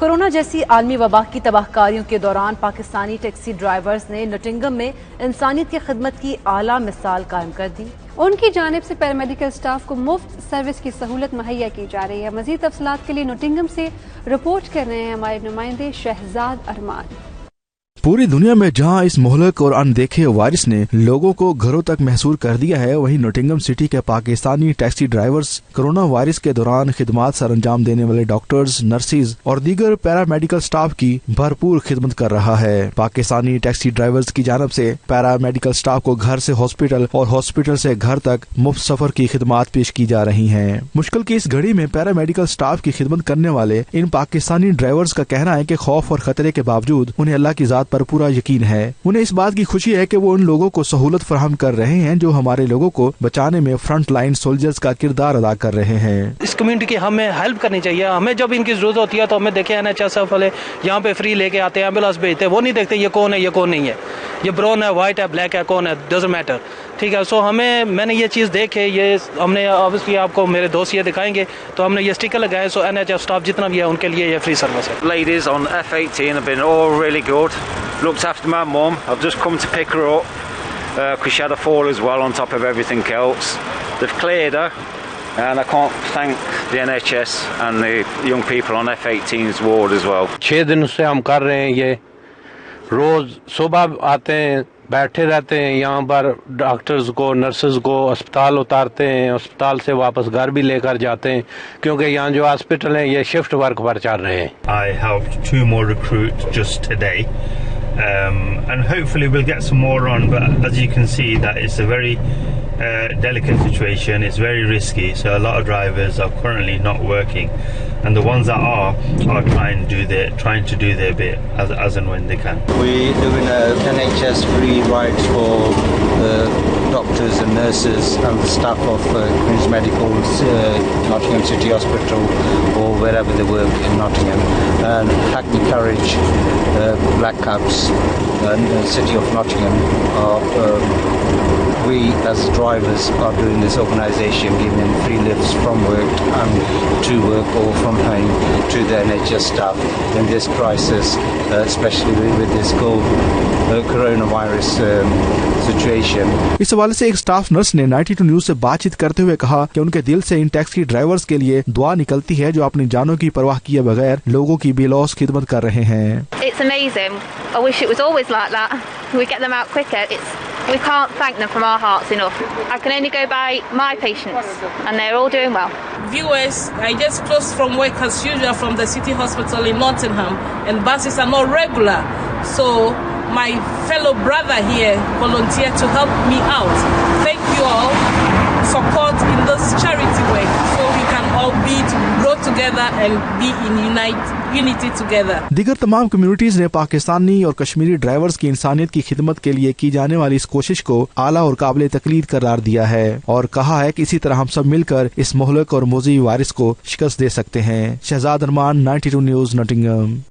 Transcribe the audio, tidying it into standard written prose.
Corona जैसी आलमी वबा की तबाहकारियों के दौरान पाकिस्तानी टैक्सी ड्राइवर्स ने नोटिंगम में इंसानियत की खिदमत की आला मिसाल कायम कर दी। उनकी जानिब से पैरामेडिकल स्टाफ को मुफ्त सर्विस की सहूलत मुहैया की जा रही है। मजीद तफसीलात के लिए नोटिंगम से रिपोर्ट कर रहे हैं हमारे नुमाइंदे शहजाद अरमान। पूरी दुनिया में जहां इस मोहलक और अनदेखे वायरस ने लोगों को घरों तक महसूर कर दिया है, वहीं नोटिंगम सिटी के Pakistani taxi drivers corona virus के दौरान खिदमत सर अंजाम देने वाले डॉक्टर्स, नर्सेज और दीगर पैरामेडिकल स्टाफ की भरपूर खिदमत कर रहा है। पाकिस्तानी टैक्सी ड्राइवर्स की जानब से पैरामेडिकल स्टाफ को घर से हॉस्पिटल और हॉस्पिटल से घर तक मुफ्त सफर की खिदमत पेश की जा रही है। मुश्किल की इस घड़ी में पैरामेडिकल स्टाफ की खिदमत करने वाले इन पाकिस्तानी ड्राइवर्स का कहना है कि खौफ और खतरे के बावजूद उन्हें अल्लाह की जात पर पूरा यकीन है। उन्हें इस बात की खुशी है कि वो उन लोगों को सहूलत फराहम कर रहे हैं जो हमारे लोगों को बचाने में फ्रंट लाइन सोल्जर्स का किरदार अदा कर रहे हैं। इस कम्युनिटी की हमें हेल्प करनी चाहिए। हमें जब इनकी जरूरत होती है तो हमें देखे NHS वाले यहाँ पे फ्री लेके आते हैं, एम्बुलेंस भेजते हैं। वो नहीं देखते ये कौन है, ये कौन नहीं है, ये ब्राउन है, व्हाइट है, ब्लैक है, कौन है, डजंट मैटर। ठीक है, सो मैंने ये चीज़ देखे, ये हमने ऑब्वियसली आपको मेरे दोस्त ये दिखाएंगे, तो हमने ये स्टिकर लगाए। सो NHS स्टाफ जितना भी है उनके लिए ये फ्री सर्विस है। Ladies on F18 have been all really good. Looked after my mum. I've just come to pick her up because she had a fall as well on top of everything else. They've cleared her, and I can't thank the NHS and the young people on F18's ward as well. 6 दिन से हम कर रहे हैं ये। रोज सुबह आते हैं, बैठे रहते हैं यहाँ पर, डॉक्टर्स को, नर्सेज को अस्पताल उतारते हैं, अस्पताल से वापस घर भी लेकर जाते हैं, क्योंकि यहाँ जो हॉस्पिटल है ये शिफ्ट वर्क पर चल रहे हैं। I helped 2 more recruits just today, and hopefully we'll get some more on. But as you can see, that it's a very delicate situation. It's very risky, so a lot of drivers are currently not working, and the ones that are trying to do their bit as and when they can. We're doing NHS free rides for doctors and nurses and the staff of Queen's Medical's Nottingham City Hospital or wherever they work in Nottingham, and Hackney Carriage, Black Cabs and City of Nottingham we as drivers are doing this organisation, giving them free lifts from work and to work or from home to the NHS staff in this crisis, especially with this coronavirus situation. इस हवाले से एक staff nurse ने 92 news से बातचीत करते हुए कहा कि उनके दिल से इन टैक्सी ड्राइवर्स के लिए दुआ निकलती है जो अपनी जानों की परवाह किए बगैर लोगों की बेलौस खिदमत कर रहे हैं। It's amazing. I wish it was always like that. We get them out quicker. We can't thank them from our hearts enough. I can only go by my patients, and they're all doing well. Viewers, I just closed from work as usual from the City Hospital in Nottingham, and buses are not regular. So my fellow brother here volunteered to help me out. Thank you all. Support in this charity work, so we can all grow together and be in unity together. दीगर तमाम communities ने पाकिस्तानी और Kashmiri drivers की इंसानियत की खिदमत के लिए की जाने वाली इस कोशिश को आला और काबिल तकलीद करार दिया है और कहा है कि इसी तरह हम सब मिलकर इस मोहलक और मोज़ी वायरस को शिकस्त दे सकते हैं। शहजाद अरमान, 92 न्यूज, नॉटिंघम।